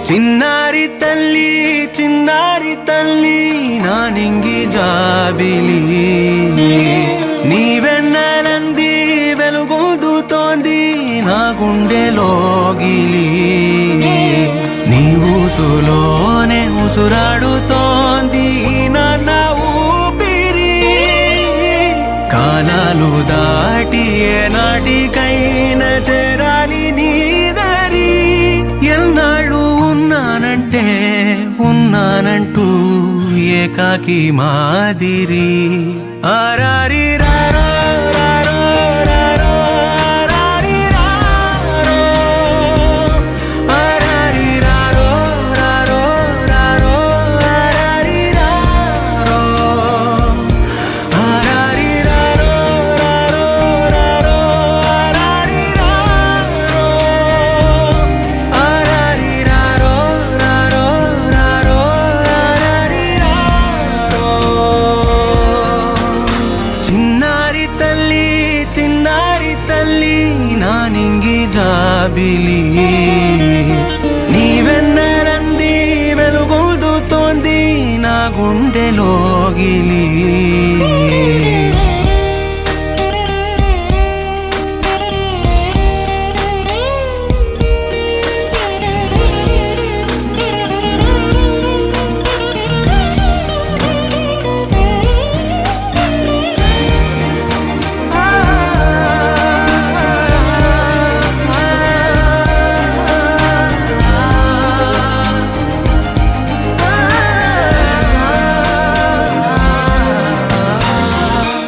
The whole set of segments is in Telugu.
చిన్నారి తల్లి నా నింగి జాబిలి నీవెన్నెలంది వెలుగొందుతోంది నా గుండెలోగిలి నీ ఊసులోనే ఉసురాడుతోంది నాన్న ఊపిరి కాలాలు దాటి ఏనాటికైనా చేరాలి నీ దారి ఎన్నాళ్ళు ఉన్నానంటూ ఏకాకి మాదిరి ఆరారి రారో రారో రారో ఆరారి రారో ఆరారి రారో రారో రారో ఆరారి రారో ఆరారి రారో రారో రారో ఆరారి రారో ఆరారి రారో రారో రారో ఆరారి రారో చిన్నారి తల్లి నా నింగి జాబిలి నీవెన్నెలంది వెలుగొందుతోంది నా గుండెలోగిలి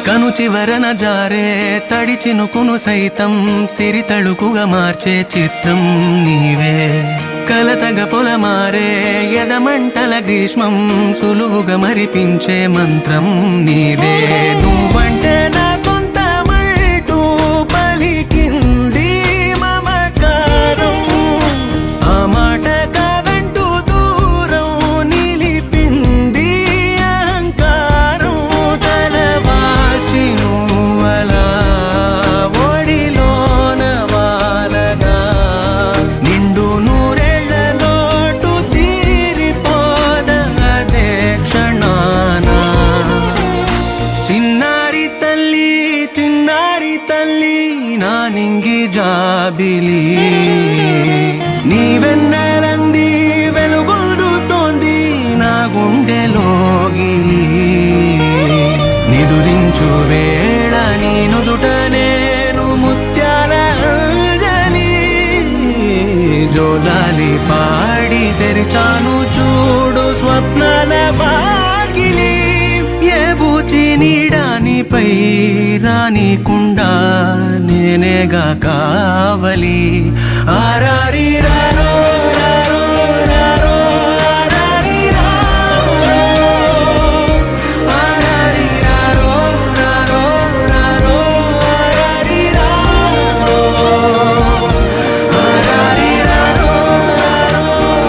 కను చివరన జారే తడి చినుకును సైతం సిరి తళుకుగా మార్చే చిత్రం నీవే కలతగ పొలమారే ఎదమంటల గ్రీష్మం సులువుగా మరిపించే మంత్రం నీదే నువ్వంటే నా సొంతమంటూ పలికింది మమకారం ఆ మాట కాదంటూ దూరం నిలిపింది అహంకారం తలవాల్చి నువ్వలా ఒడిలోన వాలగా నిండు నూరేళ్ల లోటు తీరిపోద అదే క్షణాన చిన్నారి తల్లి నా నింగి జాబిలి నీవెన్నెలంది వెలుగొందుతోంది నా గుండెలోగిలి నిదురించు వేళ నీ నుదుట నేను ముత్యాల అంజలి జోలాలి పాడి తెరిచాను చూడు స్వప్నాల వాకిలి ఏ బూచి నీడానిపై రానికుండా నేనేగా కావలి ఆరారి రారో రారో రారో ఆరారి రారో ఆరారి రారో రారో రారో ఆరారి రారో ఆరారి రారో రారో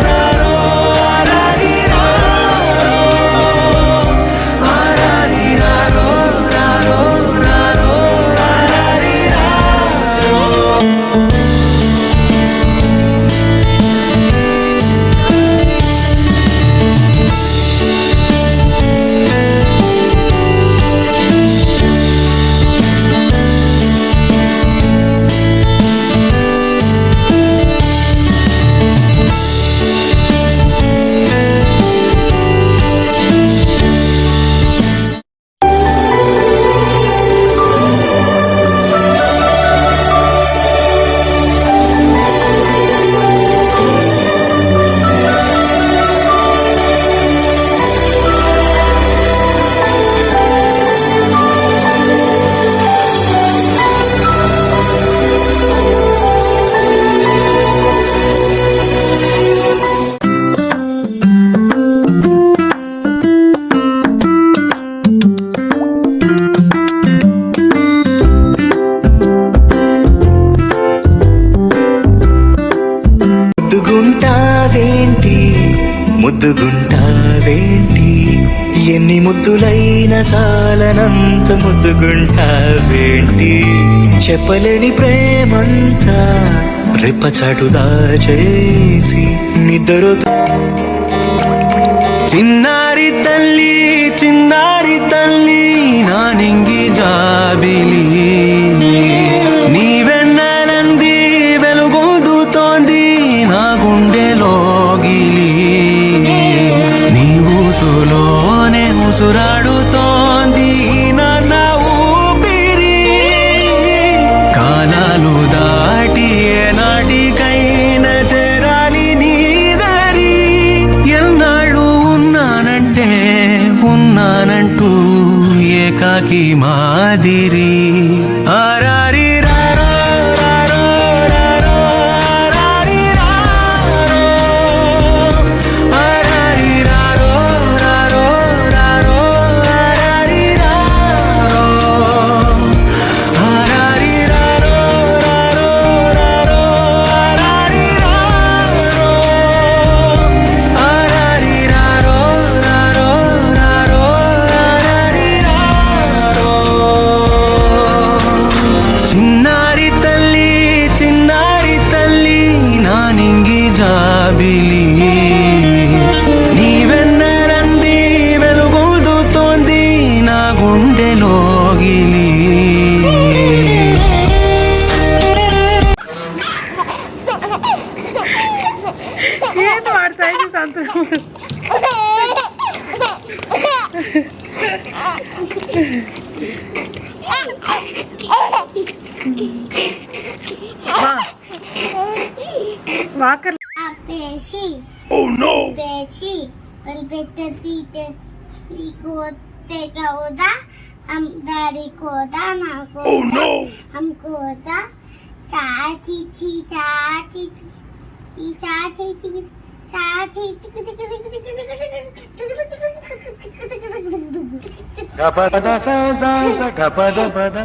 రారో ఆరారి రారో ఆరారి రారో రారో రారో ఆరారి రారో ముద్దుగుంటావేంటి ఎన్ని ముద్దులైనా చాలనంత ముద్దుగుంటావేంటి చెప్పలేని ప్రేమంతా రెప్పచాటుగా చేసి నిద్రతో చిన్నారి తల్లి నా నింగి జాబిలి నీ వెన్నెలంది వెలుగొందుతోంది నా గుండెలోగిలి నీ ఊసులోనే ఉసురాడుతోంది నాన్న ఊపిరి కాలాలు దాటి ఏనాటికైనా చేరాలి నీ దారి ఎన్నాళ్ళు ఉన్నానంటూ ఏకాకి మాదిరి ఆరారి రారో రారో రారో ఆరారి రారో ఆరారి రారో రారో రారో ఆరారి రారో ఆరారి రారో రారో రారో ఆరారి రారో ఆరారి రారో రారో రారో ఆరారి రారో చిన్నారి తల్లి నా నింగి జాబిలి నీ వెన్నెలంది వెలుగొందుతోంది నా గుండెలోగిలి ఏంటి వాడు సైడ్ సంతరం Walker Pesci. Oh no! Pesci. El petite y cote cauda. Am dari coda na coda. Oh no! Am coda. Chachi chi chachi. I chachi chi. Chachi chi. Gapada sa sa sa gapada pada.